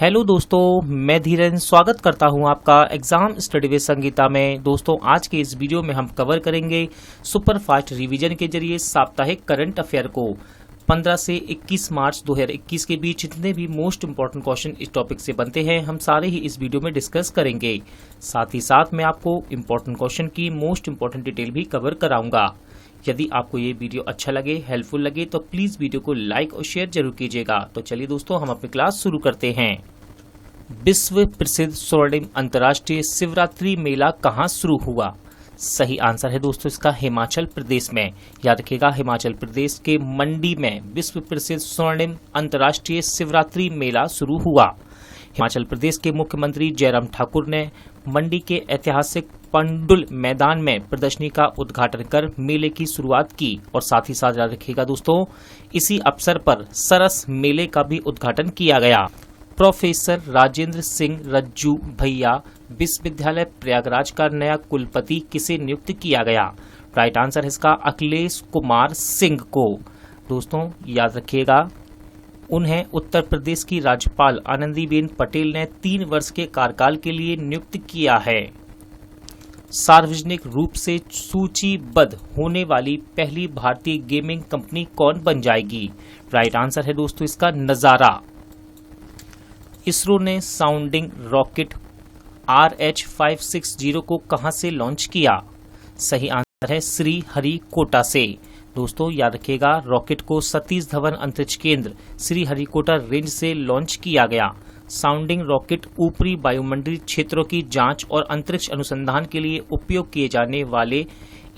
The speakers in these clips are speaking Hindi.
हेलो दोस्तों, मैं धीरेन स्वागत करता हूं आपका एग्जाम स्टडी विद संगीता में। दोस्तों, आज के इस वीडियो में हम कवर करेंगे सुपर फास्ट रिवीजन के जरिए साप्ताहिक करंट अफेयर को 15 से 21 मार्च 2021 के बीच जितने भी मोस्ट इंपॉर्टेंट क्वेश्चन इस टॉपिक से बनते हैं हम सारे ही इस वीडियो में डिस्कस करेंगे। साथ ही साथ मैं आपको इंपॉर्टेंट क्वेश्चन की मोस्ट इंपॉर्टेंट डिटेल भी कवर कराऊंगा। यदि आपको ये वीडियो अच्छा लगे, हेल्पफुल लगे तो प्लीज वीडियो को लाइक और शेयर जरूर कीजिएगा। तो चलिए दोस्तों, हम अपनी क्लास शुरू करते हैं। विश्व प्रसिद्ध स्वर्णिम अंतर्राष्ट्रीय शिवरात्रि मेला कहाँ शुरू हुआ? सही आंसर है दोस्तों इसका हिमाचल प्रदेश में। याद रखिएगा, हिमाचल प्रदेश के मंडी में विश्व प्रसिद्ध स्वर्णिम अंतर्राष्ट्रीय शिवरात्रि मेला शुरू हुआ। हिमाचल प्रदेश के मुख्यमंत्री जयराम ठाकुर ने मंडी के ऐतिहासिक पंडुल मैदान में प्रदर्शनी का उद्घाटन कर मेले की शुरुआत की। और साथ ही साथ याद रखिएगा दोस्तों, इसी अवसर पर सरस मेले का भी उद्घाटन किया गया। प्रोफेसर राजेंद्र सिंह रज्जू भैया विश्वविद्यालय प्रयागराज का नया कुलपति किसे नियुक्त किया गया? राइट आंसर है इसका अखिलेश कुमार सिंह को। दोस्तों याद रखिएगा, उन्हें उत्तर प्रदेश की राज्यपाल आनंदीबेन पटेल ने 3 वर्ष के कार्यकाल के लिए नियुक्त किया है। सार्वजनिक रूप से सूचीबद्ध होने वाली पहली भारतीय गेमिंग कंपनी कौन बन जाएगी? राइट आंसर है दोस्तों इसका नजारा। इसरो ने साउंडिंग रॉकेट RH-560 को कहां से लॉन्च किया? सही आंसर है श्रीहरिकोटा से। दोस्तों याद रखिएगा, रॉकेट को सतीश धवन अंतरिक्ष केंद्र श्रीहरिकोटा रेंज से लॉन्च किया गया। साउंडिंग रॉकेट ऊपरी वायुमंडलीय क्षेत्रों की जांच और अंतरिक्ष अनुसंधान के लिए उपयोग किए जाने वाले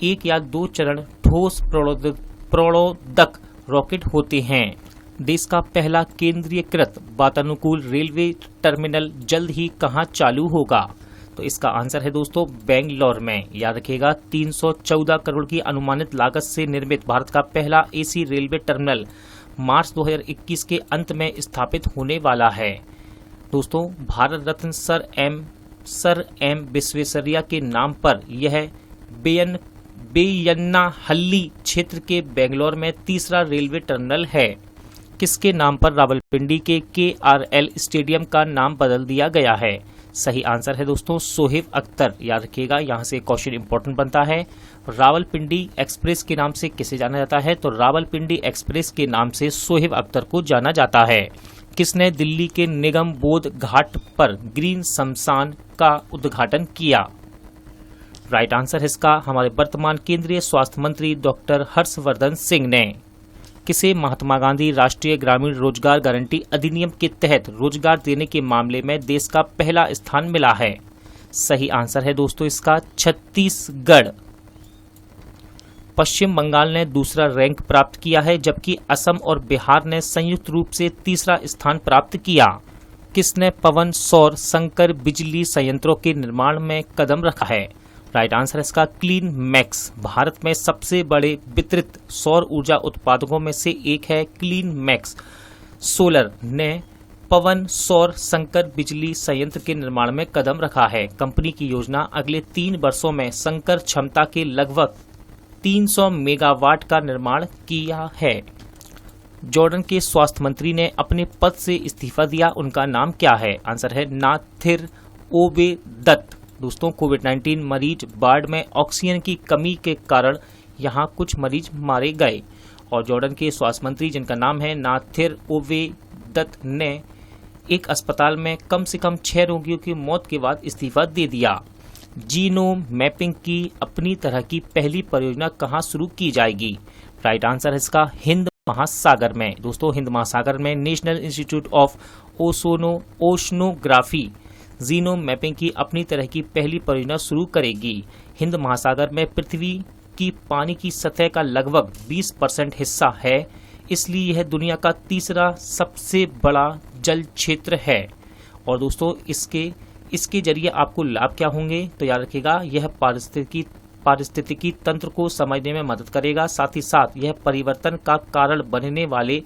1 या 2 चरण ठोस प्रणोदक रॉकेट होते हैं। देश का पहला केंद्रीयकृत वातानुकूल रेलवे टर्मिनल जल्द ही कहां चालू होगा? तो इसका आंसर है दोस्तों बेंगलोर में। याद रखिएगा, 314 करोड़ की अनुमानित लागत से निर्मित भारत का पहला एसी रेलवे टर्मिनल मार्च 2021 के अंत में स्थापित होने वाला है। दोस्तों, भारत रत्न सर एम विश्वेश्वरैया के नाम पर यह बेयन्नाहल्ली क्षेत्र के बेंगलोर में तीसरा रेलवे टर्मिनल है। किसके नाम पर रावलपिंडी के KRL स्टेडियम का नाम बदल दिया गया है? सही आंसर है दोस्तों सोहेब अख्तर। याद रखिएगा, यहाँ से क्वेश्चन इंपॉर्टेंट बनता है। रावलपिंडी एक्सप्रेस के नाम से किसे जाना जाता है? तो रावलपिंडी एक्सप्रेस के नाम से सोहेब अख्तर को जाना जाता है। किसने दिल्ली के निगम बोध घाट पर ग्रीन शमशान का उद्घाटन किया? राइट आंसर है इसका हमारे वर्तमान केंद्रीय स्वास्थ्य मंत्री डॉक्टर हर्षवर्धन सिंह ने। किसे महात्मा गांधी राष्ट्रीय ग्रामीण रोजगार गारंटी अधिनियम के तहत रोजगार देने के मामले में देश का पहला स्थान मिला है? सही आंसर है दोस्तों इसका छत्तीसगढ़। पश्चिम बंगाल ने दूसरा रैंक प्राप्त किया है, जबकि असम और बिहार ने संयुक्त रूप से तीसरा स्थान प्राप्त किया। किसने पवन सौर संकर बिजली संयंत्रों के निर्माण में कदम रखा है? राइट आंसर है इसका क्लीन मैक्स। भारत में सबसे बड़े वितरित सौर ऊर्जा उत्पादकों में से एक है क्लीन मैक्स सोलर ने पवन सौर संकर बिजली संयंत्र के निर्माण में कदम रखा है। कंपनी की योजना अगले 3 वर्षों में संकर क्षमता के लगभग 300 मेगावाट का निर्माण किया है। जॉर्डन के स्वास्थ्य मंत्री ने अपने पद से इस्तीफा दिया, उनका नाम क्या है? आंसर है नाथिर ओबेदत। दोस्तों, कोविड-19 मरीज वार्ड में ऑक्सीजन की कमी के कारण यहां कुछ मरीज मारे गए और जॉर्डन के स्वास्थ्य मंत्री जिनका नाम है नाथिर ओबेदत ने एक अस्पताल में कम से कम 6 रोगियों की मौत के बाद इस्तीफा दे दिया। जीनोम मैपिंग की अपनी तरह की पहली परियोजना कहां शुरू की जाएगी? राइट आंसर है इसका हिंद महासागर में। दोस्तों, हिंद महासागर में national institute of oceanography genome mapping की अपनी तरह की पहली परियोजना शुरू करेगी। हिंद महासागर में पृथ्वी की पानी की सतह का लगभग 20% हिस्सा है, इसलिए यह दुनिया का तीसरा सबसे बड़ा जल क्षेत्र है। और दोस्तों, इसके जरिए आपको लाभ क्या होंगे? तो याद रखिएगा, यह पारिस्थितिकी तंत्र को समझने में मदद करेगा। साथ ही साथ यह परिवर्तन का कारण बनने वाले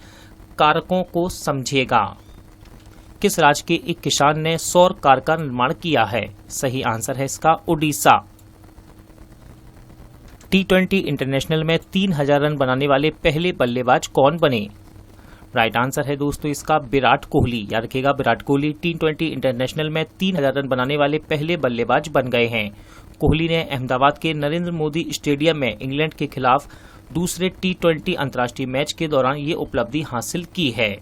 कारकों को समझेगा। किस राज्य के एक किसान ने सौर कार का निर्माण किया है? सही आंसर है इसका ओडिशा। T20 इंटरनेशनल में 3000 रन बनाने वाले पहले बल्लेबाज कौन बने? राइट आंसर है दोस्तों इसका विराट कोहली। याद रखिएगा विराट कोहली T20 इंटरनेशनल में 3000 रन बनाने वाले पहले बल्लेबाज बन गए हैं। कोहली ने अहमदाबाद के नरेंद्र मोदी स्टेडियम में इंग्लैंड के खिलाफ दूसरे T20 अंतर्राष्ट्रीय मैच के दौरान ये उपलब्धि हासिल की है।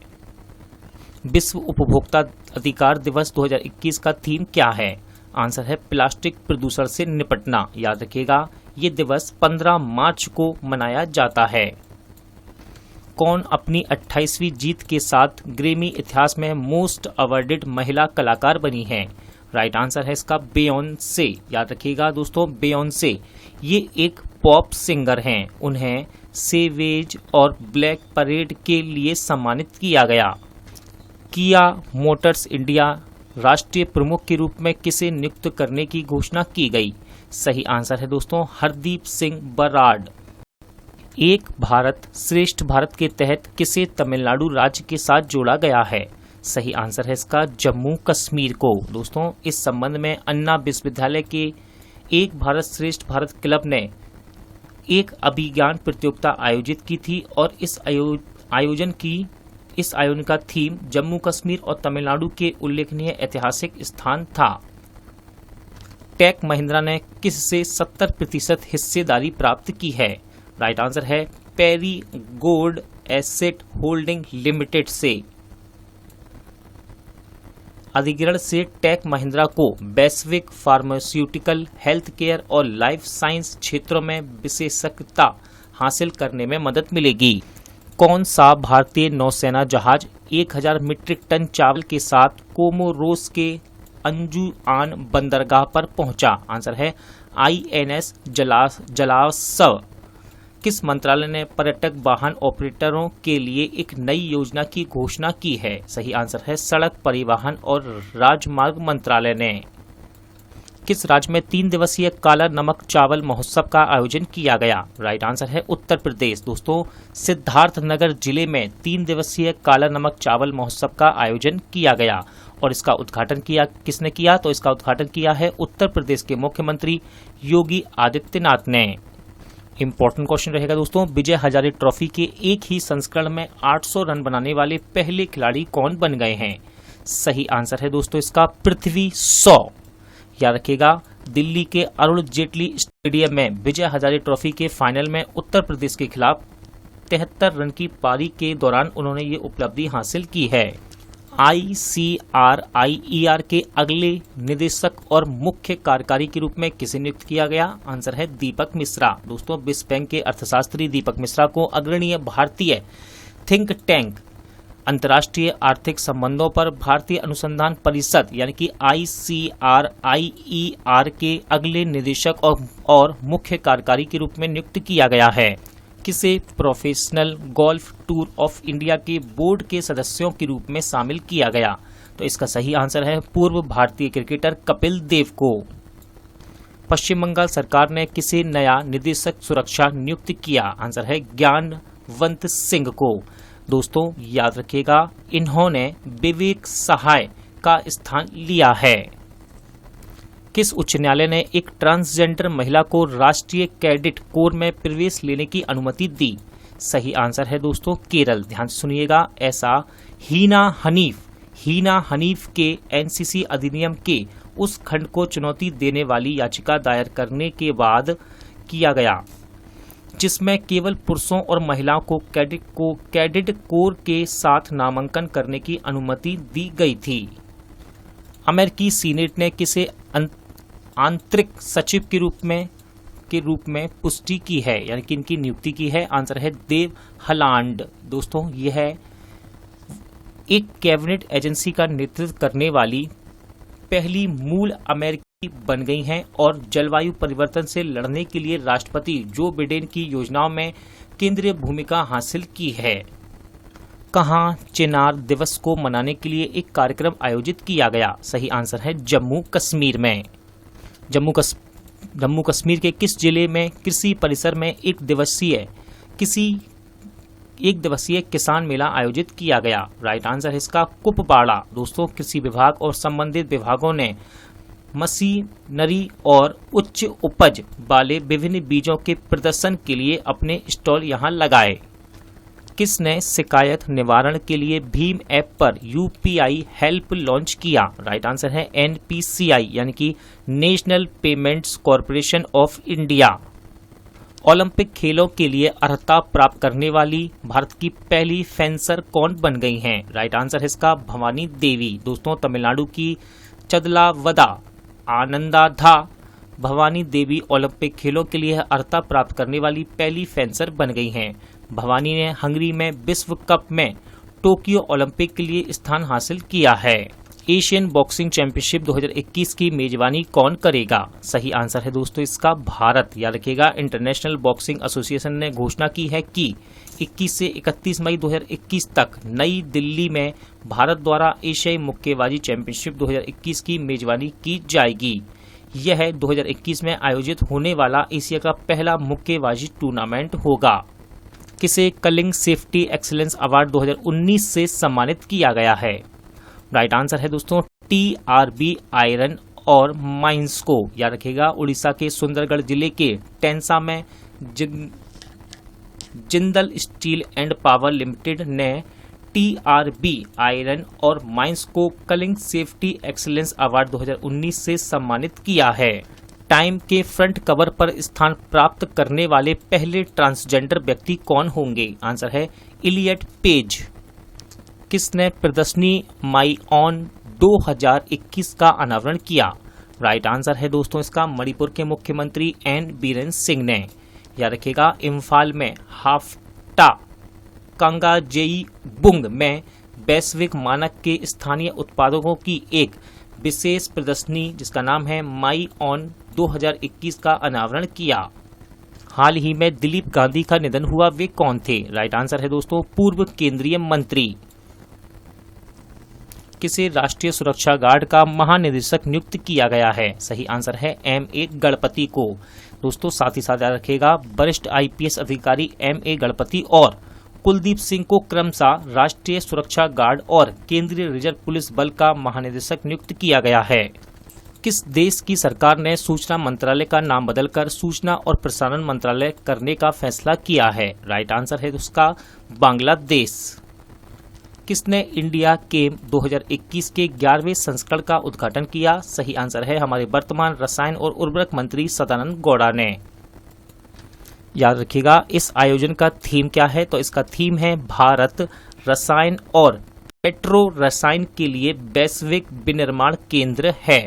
विश्व उपभोक्ता अधिकार दिवस 2021 का थीम क्या है? आंसर है प्लास्टिक प्रदूषण से निपटना। याद रखिएगा ये दिवस 15 मार्च को मनाया जाता है। कौन अपनी 28वीं जीत के साथ ग्रैमी इतिहास में मोस्ट अवार्डेड महिला कलाकार बनी है? राइट आंसर है इसका बियोंसे। याद रखिएगा दोस्तों बियोंसे ये एक पॉप सिंगर हैं। उन्हें सेवेज और ब्लैक परेड के लिए सम्मानित किया गया। किया मोटर्स इंडिया राष्ट्रीय प्रमुख के रूप में किसे नियुक्त करने की घोषणा की गई? सही आंसर है दोस्तों हरदीप सिंह बराड़। एक भारत श्रेष्ठ भारत के तहत किसे तमिलनाडु राज्य के साथ जोड़ा गया है? सही आंसर है इसका जम्मू कश्मीर को। दोस्तों इस संबंध में अन्ना विश्वविद्यालय के एक भारत श्रेष्ठ भारत क्लब ने एक अभिज्ञान प्रतियोगिता आयोजित की थी और इस आयोजन का थीम जम्मू कश्मीर और तमिलनाडु के उल्लेखनीय ऐतिहासिक स्थान था। टेक महिंद्रा ने किससे 70% हिस्सेदारी प्राप्त की है? राइट आंसर है peri gold asset holding limited से। अधिग्रहण से टेक महिंद्रा को वैश्विक फार्मास्यूटिकल, हेल्थ केयर और लाइफ साइंस क्षेत्रों में विशेषज्ञता हासिल करने में मदद मिलेगी। कौन सा भारतीय नौसेना जहाज 1000 मीट्रिक टन चावल के साथ कोमोरोस के अंजुआन बंदरगाह पर पहुंचा? आंसर है INS जलासव। किस मंत्रालय ने पर्यटक वाहन ऑपरेटरों के लिए एक नई योजना की घोषणा की है? सही आंसर है सड़क परिवहन और राजमार्ग मंत्रालय ने। किस राज्य में 3 दिवसीय काला नमक चावल महोत्सव का आयोजन किया गया? राइट आंसर है उत्तर प्रदेश। दोस्तों सिद्धार्थनगर जिले में 3 दिवसीय काला नमक चावल महोत्सव का आयोजन किया गया और इसका उद्घाटन किसने किया? तो इसका उद्घाटन किया है उत्तर प्रदेश के मुख्यमंत्री योगी आदित्यनाथ ने। इंपॉर्टेंट क्वेश्चन रहेगा दोस्तों विजय हजारे ट्रॉफी के एक ही संस्करण में 800 रन बनाने वाले पहले खिलाड़ी कौन बन गए हैं? सही आंसर है दोस्तों इसका पृथ्वी शॉ। याद रखिएगा दिल्ली के अरुण जेटली स्टेडियम में विजय हजारे ट्रॉफी के फाइनल में उत्तर प्रदेश के खिलाफ 73 रन की पारी के दौरान उन्होंने ये उपलब्धि हासिल की है। ICRIER के अगले निदेशक और मुख्य कार्यकारी के रूप में किसे नियुक्त किया गया? आंसर है दीपक मिश्रा। दोस्तों विश्व बैंक के अर्थशास्त्री दीपक मिश्रा को अग्रणीय भारतीय थिंक टैंक अंतर्राष्ट्रीय आर्थिक संबंधों पर भारतीय अनुसंधान परिषद यानी कि ICRIER के अगले निदेशक और मुख्य कार्यकारी के रूप में नियुक्त किया गया है। किसे professional golf tour of India के बोर्ड के सदस्यों के रूप में शामिल किया गया? तो इसका सही आंसर है पूर्व भारतीय क्रिकेटर कपिल देव को। पश्चिम बंगाल सरकार ने किसे नया निदेशक सुरक्षा नियुक्त किया? आंसर है ज्ञानवंत सिंह को। दोस्तों याद रखिएगा इन्होंने विवेक सहाय का स्थान लिया है। किस उच्च न्यायालय ने एक ट्रांसजेंडर महिला को राष्ट्रीय कैडेट कोर में प्रवेश लेने की अनुमति दी? सही आंसर है दोस्तों केरल। ध्यान से सुनिएगा ऐसा हीना हनीफ के NCC अधिनियम के उस खंड को चुनौती देने वाली याचिका दायर करने के बाद किया गया जिसमें केवल पुरुषों और महिलाओं को कैडेट कोर के साथ नामांकन करने की अनुमति दी गई थी। अमेरिकी सीनेट ने किसे आंतरिक सचिव के रूप में पुष्टि की है यानी कि इनकी नियुक्ति की है? आंसर है देव हलांड। दोस्तों यह एक कैबिनेट एजेंसी का नेतृत्व करने वाली पहली मूल अमेरिकी बन गई हैं और जलवायु परिवर्तन से लड़ने के लिए राष्ट्रपति जो बिडेन की योजनाओं में केंद्रीय भूमिका हासिल की है। कहाँ चिनार दिवस को मनाने के लिए एक कार्यक्रम आयोजित किया गया? सही आंसर है जम्मू कश्मीर में। जम्मू कश्मीर के किस जिले में कृषि परिसर में एक दिवसीय किसान मेला आयोजित किया गया? राइट आंसर है इसका कुपवाड़ा। दोस्तों कृषि विभाग और संबंधित विभागों ने मशीनरी और उच्च उपज वाले विभिन्न बीजों के प्रदर्शन के लिए अपने स्टॉल यहां लगाए। किसने शिकायत निवारण के लिए भीम ऐप पर यूपीआई हेल्प लॉन्च किया? राइट आंसर है एनपीसीआई यानी कि national payments corporation of India. Olympic खेलों के लिए अर्हता प्राप्त करने वाली भारत की पहली फेंसर कौन बन गई हैं? राइट आंसर है इसका भवानी देवी। दोस्तों तमिलनाडु की चदलावदा आनंदाधा भवानी देवी ओलंपिक खेलों के लिए अर्हता प्राप्त करने वाली पहली फेंसर बन गई हैं। भवानी ने हंगरी में विश्व कप में टोक्यो ओलंपिक के लिए स्थान हासिल किया है। एशियन बॉक्सिंग चैंपियनशिप 2021 की मेजबानी कौन करेगा? सही आंसर है दोस्तों इसका भारत। याद रखिएगा इंटरनेशनल बॉक्सिंग एसोसिएशन ने घोषणा की है कि 21 से 31 मई 2021 तक नई दिल्ली में भारत द्वारा एशियाई मुक्केबाजी चैंपियनशिप 2021 की मेजबानी की जाएगी। यह 2021 में आयोजित होने वाला एशिया का पहला मुक्केबाजी टूर्नामेंट होगा। किसे कलिंग सेफ्टी एक्सीलेंस अवार्ड 2019 से सम्मानित किया गया है? राइट आंसर है दोस्तों टीआरबी आयरन और माइंस को। याद रखिएगा उड़ीसा के सुंदरगढ़ जिले के टेंसा में Jindal steel and power limited ने टीआरबी आयरन और माइंस को कलिंग सेफ्टी एक्सीलेंस अवार्ड 2019 से सम्मानित किया है। टाइम के फ्रंट कवर पर स्थान प्राप्त करने वाले पहले ट्रांसजेंडर व्यक्ति कौन होंगे? आंसर है इलियट पेज। किसने प्रदर्शनी माई ऑन 2021 का अनावरण किया? राइट आंसर है दोस्तों इसका मणिपुर के मुख्यमंत्री एन बीरेन सिंह ने। याद रखिएगा इम्फाल में हाफ्टा कंगाजेई बुंग में वैश्विक मानक के स्थानीय उत्पादकों की एक विशेष प्रदर्शनी जिसका नाम है माई ऑन 2021 का अनावरण किया। हाल ही में दिलीप गांधी का निधन हुआ, वे कौन थे? राइट आंसर है दोस्तों पूर्व केंद्रीय मंत्री। किसे राष्ट्रीय सुरक्षा गार्ड का महानिदेशक नियुक्त किया गया है? सही आंसर है एम.ए. गणपति को। दोस्तों साथ ही साथ याद रखिएगा वरिष्ठ आईपीएस अधिकारी एम.ए. गणपति और कुलदीप सिंह को क्रमशः राष्ट्रीय सुरक्षा गार्ड और केंद्रीय रिजर्व पुलिस बल का महानिदेशक नियुक्त किया गया है। किस देश की सरकार ने सूचना मंत्रालय का नाम बदलकर सूचना और प्रसारण मंत्रालय करने का फैसला किया है? राइट आंसर है उसका बांग्लादेश। किसने इंडिया गेम 2021 के 11वें संस्करण का उद्घाटन किया? सही आंसर है हमारे वर्तमान रसायन और उर्वरक मंत्री सदानंद गौड़ा ने। याद रखिएगा इस आयोजन का थीम क्या है? तो इसका थीम है भारत रसायन और पेट्रो रसायन के लिए वैश्विक विनिर्माण केंद्र है।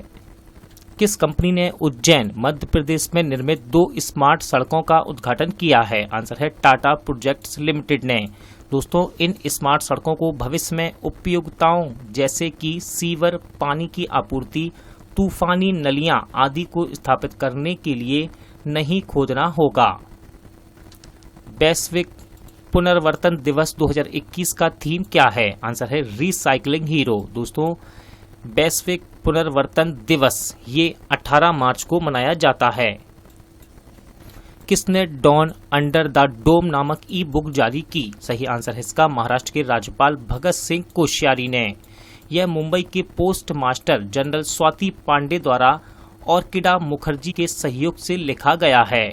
किस कंपनी ने उज्जैन मध्य प्रदेश में निर्मित 2 स्मार्ट सड़कों का उद्घाटन किया है? आंसर है टाटा प्रोजेक्ट्स लिमिटेड ने। दोस्तों इन स्मार्ट सड़कों को भविष्य में उपयोगिताओं जैसे कि सीवर, पानी की आपूर्ति, तूफानी नलियां आदि को स्थापित करने के लिए नहीं खोदना होगा। वैश्विक पुनर्वर्तन दिवस 2021 का थीम क्या है? आंसर है रिसाइकलिंग हीरो। दोस्तों वैश्विक पुनर्वर्तन दिवस ये 18 मार्च को मनाया जाता है। किसने डॉन अंडर द डोम नामक ई बुक जारी की? सही आंसर है इसका महाराष्ट्र के राज्यपाल भगत सिंह कोश्यारी ने। यह मुंबई के post master general Swati Pande द्वारा ऑर्किडा मुखर्जी के सहयोग से लिखा गया है।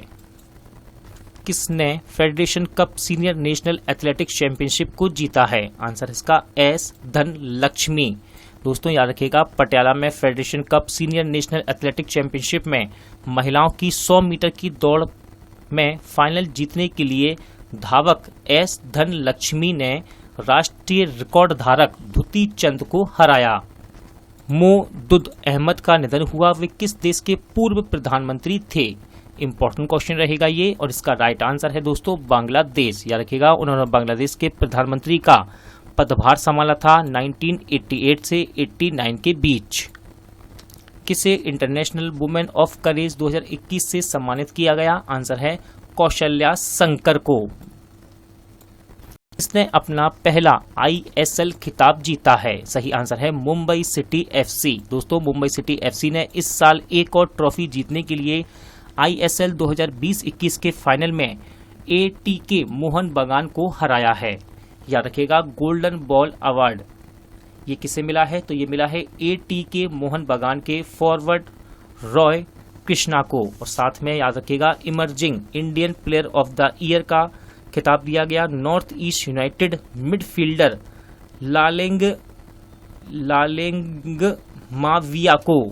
किसने federation cup senior national athletics championship को जीता है? आंसर इसका एस धनलक्ष्मी। दोस्तों याद रखिएगा पटियाला में federation cup senior national athletics championship में महिलाओं की 100 मीटर की दौड़ में फाइनल जीतने के लिए धावक एस धनलक्ष्मी ने राष्ट्रीय रिकॉर्ड धारक धुती चंद को हराया। मोदुद अहमद का निधन हुआ, वे किस देश के पूर्व प्रधानमंत्री थे? इंपॉर्टेंट क्वेश्चन रहेगा ये और इसका राइट आंसर है दोस्तों बांग्लादेश। याद रखिएगा उन्होंने बांग्लादेश के प्रधानमंत्री का पदभार संभाला था 1988 से 89 के बीच। किसे इंटरनेशनल वुमेन ऑफ करेज 2021 से सम्मानित किया गया? आंसर है कौशल्या शंकर को। इसने अपना पहला ISL खिताब जीता है? सही आंसर है मुंबई सिटी FC। दोस्तों मुंबई सिटी FC ने इस साल एक और ट्रॉफी जीतने के लिए ISL 2020-21 के फाइनल में ATK मोहन बगान को हराया है। याद रखिएगा गोल्डन बॉल अवार्ड ये किसे मिला है? तो ये मिला है ATK मोहन बगान के फॉरवर्ड रॉय कृष्णा को। और साथ में याद रखिएगा emerging Indian player of the year का खिताब दिया गया north east United midfielder लालेंग Muawiya को।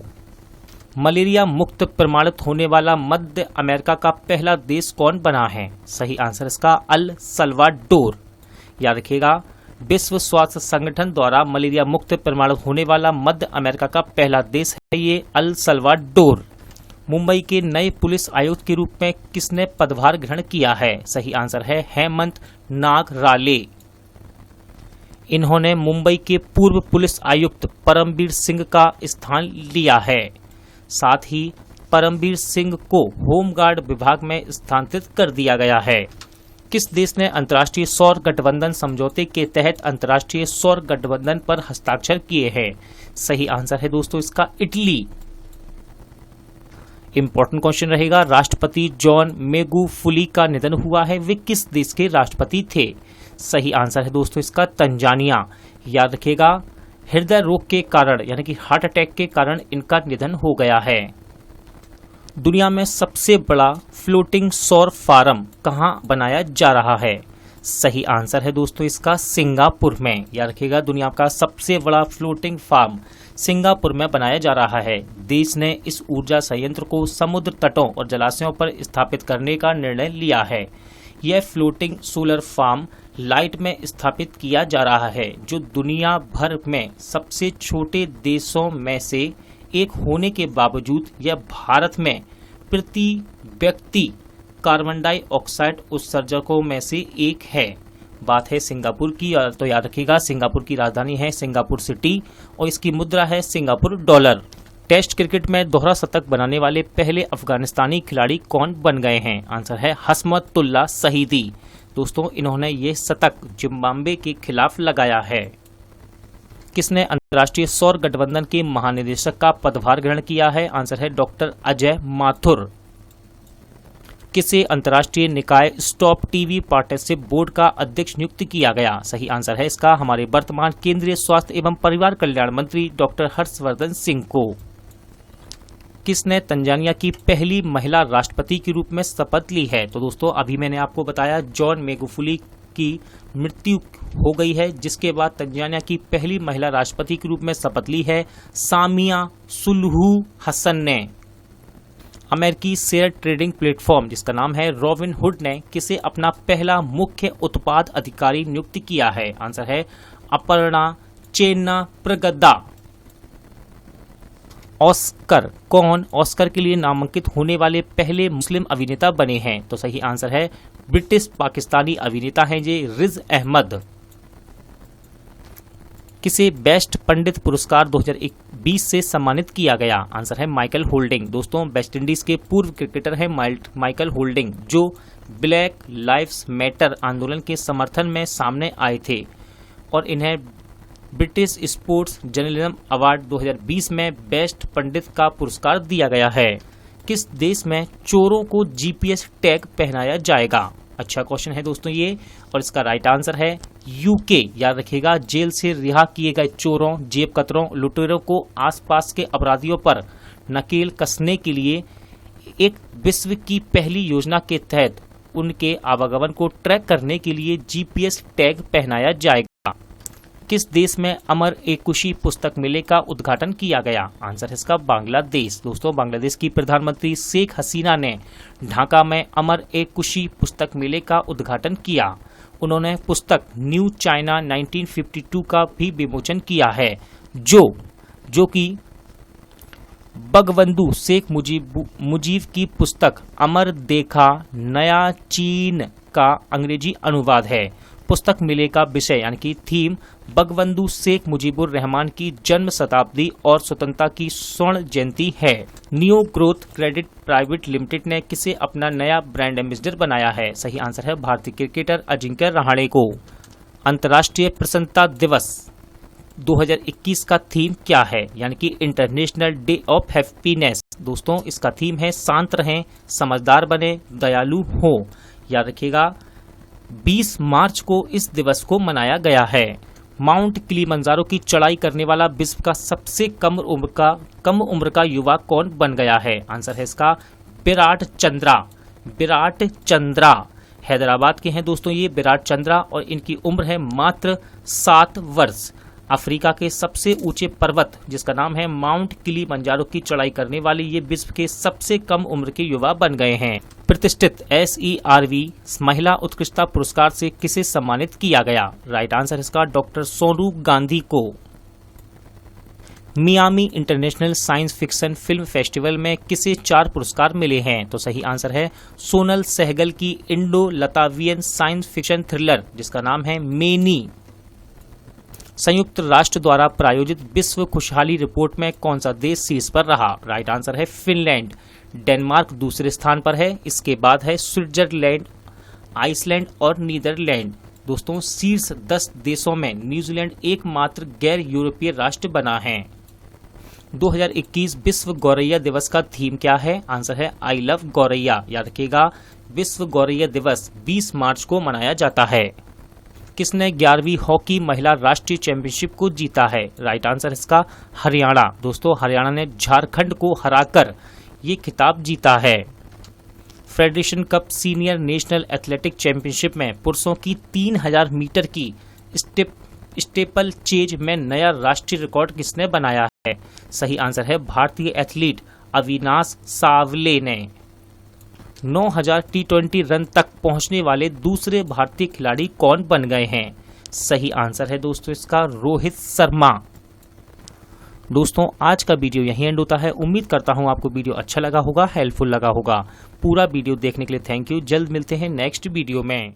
मलेरिया मुक्त प्रमाणित होने वाला मध्य अमेरिका का पहला देश कौन बना है? सही आंसर इसका अल सल्वाडोर। याद रखिएगा, विश्व स्वास्थ्य संगठन द्वारा मलेरिया मुक्त प्रमाणित होने वाला मध्य अमेरिका का पहला देश है ये अल सल्वाडोर। मुंबई के नए पुलिस आयुक्त के रूप में किसने पदभार ग्रहण किया है? सही आंसर है हेमंत नागराले। इन्होंने मुंबई के पूर्व पुलिस आयुक्त परमवीर सिंह का स्थान लिया है। साथ ही परमवीर सिंह को होमगार्ड विभाग में स्थानांतरित कर दिया गया है। किस देश ने अंतर्राष्ट्रीय सौर गठबंधन समझौते के तहत अंतर्राष्ट्रीय सौर गठबंधन पर हस्ताक्षर किए हैं? सही आंसर है दोस्तों इसका इटली। इंपॉर्टेंट क्वेश्चन रहेगा, राष्ट्रपति जॉन मेगुफुली का निधन हुआ है, वे किस देश के राष्ट्रपति थे? सही आंसर है दोस्तों इसका तंजानिया। याद रखिएगा, हृदय रोग के कारण यानी कि हार्ट अटैक के कारण इनका निधन हो गया है। दुनिया में सबसे बड़ा फ्लोटिंग सौर फार्म कहां बनाया जा रहा है? सही आंसर है दोस्तों इसका सिंगापुर में। याद रखिएगा, दुनिया का सबसे बड़ा फ्लोटिंग फार्म सिंगापुर में बनाया जा रहा है। देश ने इस ऊर्जा संयंत्र को समुद्र तटों और जलाशयों पर स्थापित करने का निर्णय लिया है। यह फ्लोटिंग सोलर फार्म लाइट में स्थापित किया जा रहा है, जो दुनिया भर में सबसे छोटे देशों में से एक होने के बावजूद यह भारत में प्रति व्यक्ति कार्बन डाइऑक्साइड उत्सर्जकों में से एक है। बात है सिंगापुर की, तो याद रखिएगा सिंगापुर की राजधानी है सिंगापुर सिटी और इसकी मुद्रा है सिंगापुर डॉलर। टेस्ट क्रिकेट में दोहरा शतक बनाने वाले पहले अफगानिस्तानी खिलाड़ी कौन बन गए हैं? आंसर है हस्मतुल्लाह शहीदी। दोस्तों, इन्होंने ये शतक जिम्बाब्वे के खिलाफ लगाया है। किसने अंतर्राष्ट्रीय सौर गठबंधन के महानिदेशक का पदभार ग्रहण किया है? आंसर है डॉक्टर अजय माथुर। किसे अंतर्राष्ट्रीय निकाय स्टॉप टीबी पार्टनरशिप बोर्ड का अध्यक्ष नियुक्त किया गया? सही आंसर है इसका हमारे वर्तमान केंद्रीय स्वास्थ्य एवं परिवार कल्याण मंत्री डॉक्टर हर्षवर्धन सिंह को। किसने तंजानिया की पहली महिला राष्ट्रपति के रूप में शपथ ली है? तो दोस्तों, अभी मैंने आपको बताया जॉन मेगुफुली की मृत्यु हो गई है, जिसके बाद तंजानिया की पहली महिला राष्ट्रपति के रूप में शपथ ली है सामिया सुलहू हसन ने। अमेरिकी शेयर ट्रेडिंग प्लेटफॉर्म जिसका नाम है रॉबिनहुड ने किसे अपना पहला मुख्य उत्पाद अधिकारी नियुक्त किया है? आंसर है अपर्णा चेन्ना प्रगदा। ऑस्कर कौन ऑस्कर के लिए नामांकित होने वाले पहले मुस्लिम अभिनेता बने हैं? तो सही आंसर है ब्रिटिश पाकिस्तानी अभिनेता हैं ये रिज अहमद। किसे बेस्ट पंडित पुरस्कार 2020 से सम्मानित किया गया? आंसर है माइकल होल्डिंग। दोस्तों, वेस्ट इंडीज के पूर्व क्रिकेटर हैं माइकल होल्डिंग, जो ब्लैक लाइव्स मैटर आंदोलन के समर्थन में सामने आए थे और इन्हें ब्रिटिश स्पोर्ट्स जर्नलिज्म अवार्ड 2020 में बेस्ट पंडित का पुरस्कार दिया गया है। किस देश में चोरों को जीपीएस टैग पहनाया जाएगा? अच्छा क्वेश्चन है दोस्तों ये, और इसका राइट आंसर है यूके। याद रखिएगा, जेल से रिहा किए गए चोरों, जेब कतरों, लुटेरों को आसपास के अपराधियों पर नकेल कसने के लिए एक विश्व की पहली योजना के तहत उनके आवागमन को ट्रैक करने के लिए जीपीएस टैग पहनाया जाएगा। किस देश में अमर ए कुशी पुस्तक मेले का उद्घाटन किया गया? आंसर है इसका बांग्लादेश। दोस्तों, बांग्लादेश की प्रधानमंत्री शेख हसीना ने ढाका में अमर ए कुशी पुस्तक मेले का उद्घाटन किया। उन्होंने पुस्तक न्यू चाइना 1952 का भी विमोचन किया है, जो कि बगबंधु शेख मुजीब की पुस्तक अमर देखा नया चीन का अंग्रेजी अनुवाद है। पुस्तक मेले का विषय यानी कि थीम बगबंधु शेख मुजीबुर रहमान की जन्म शताब्दी और स्वतंत्रता की स्वर्ण जयंती है। Neo growth credit private limited ने किसे अपना नया ब्रांड एम्बेसडर बनाया है? सही आंसर है भारतीय क्रिकेटर अजिंक्य रहाणे को। अंतर्राष्ट्रीय प्रसन्नता दिवस 2021 का थीम क्या है? यानी कि इंटरनेशनल डे ऑफ हैप्पीनेस। दोस्तों, इसका थीम है शांत रहें, समझदार बने, दयालु हो। याद रखिएगा, 20 मार्च को इस दिवस को मनाया गया है। माउंट किलिमंजारो की चढ़ाई करने वाला विश्व का सबसे कम उम्र का युवा कौन बन गया है? आंसर है इसका विराट चंद्रा। हैदराबाद के हैं दोस्तों ये विराट चंद्रा और इनकी उम्र है मात्र 7 वर्ष। अफ्रीका के सबसे ऊंचे पर्वत जिसका नाम है माउंट किलिमंजारो की चढ़ाई करने वाले ये विश्व के सबसे कम उम्र के युवा बन गए हैं। प्रतिष्ठित SERV महिला उत्कृष्टता पुरस्कार से किसे सम्मानित किया गया? राइट आंसर इसका डॉक्टर सोनू गांधी को। Miami international science fiction film festival में किसे 4 पुरस्कार मिले हैं? तो सही आंसर है सोनल सहगल की इंडो लतावियन साइंस फिक्शन थ्रिलर जिसका नाम है मेनी। संयुक्त राष्ट्र द्वारा प्रायोजित विश्व खुशहाली रिपोर्ट में कौन सा देश शीर्ष पर रहा? राइट आंसर है फिनलैंड। डेनमार्क दूसरे स्थान पर है, इसके बाद है स्विट्जरलैंड, आइसलैंड और नीदरलैंड। दोस्तों शीर्ष 10 देशों में न्यूजीलैंड एकमात्र गैर यूरोपीय राष्ट्र बना है। 2021 विश्व गौरैया दिवस का थीम क्या है? आंसर है आई लव गौरैया। याद रखिएगा विश्व गौरैया दिवस 20 मार्च को मनाया जाता है। किसने 11वीं हॉकी महिला राष्ट्रीय चैंपियनशिप को जीता है? राइट आंसर इसका हरियाणा। दोस्तों हरियाणा ने झारखंड को हराकर ये खिताब जीता है। Federation cup senior national athletic championship में पुरुषों की 3000 मीटर की स्टेपल चेज में नया राष्ट्रीय रिकॉर्ड किसने बनाया है? सही आंसर है भारतीय एथलीट अविनाश सावले ने। 9000 T20 रन तक पहुंचने वाले दूसरे भारतीय खिलाड़ी कौन बन गए हैं? सही आंसर है दोस्तों इसका रोहित शर्मा। दोस्तों आज का वीडियो यहीं एंड होता है। उम्मीद करता हूं आपको वीडियो अच्छा लगा होगा, हेल्पफुल लगा होगा। पूरा वीडियो देखने के लिए थैंक यू। जल्द मिलते हैं नेक्स्ट वीडियो में।